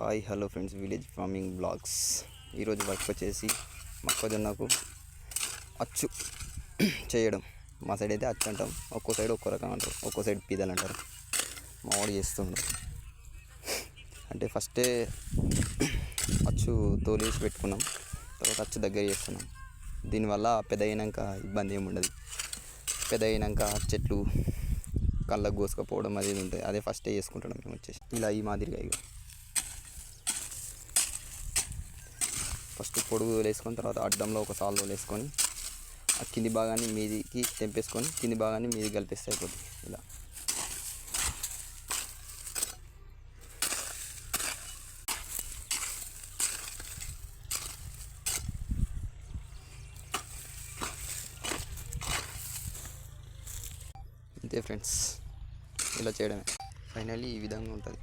Hi hello friends, village farming blogs. ఈరోజు work వచ్చేసి మొక్కజొన్నకు అచ్చు చేయడం. మా సైడ్ అయితే అచ్చు అంటాం, ఒక్కో సైడ్ ఒక్కో రకం అంటారు, ఒక్కో సైడ్ పీదలు అంటారు. మా వాడు చేస్తుండ్రు. అంటే ఫస్టే అచ్చు తోలేసి పెట్టుకున్నాం, తర్వాత అచ్చు దగ్గర చేస్తున్నాం. దీనివల్ల పెద్ద అయినాక ఇబ్బంది ఏమి ఉండదు. పెద్ద అయినాక చెట్లు కళ్ళకు కోసుకపోవడం అది ఉంటుంది. అదే ఫస్టే చేసుకుంటున్నాం మేము వచ్చేసి ఇలా ఈ మాదిరిగా. ఇక ఫస్ట్ పొడుగు వేసుకొని తర్వాత అడ్డంలో ఒక సాల్లో వేసుకొని ఆ కింది భాగాన్ని మీదికి తెంపేసుకొని కింది భాగాన్ని మీదికి కలిపేస్తే అయిపోతుంది. ఇలా అంతే ఫ్రెండ్స్, ఇలా చేయడమే. ఫైనల్లీ ఈ విధంగా ఉంటుంది.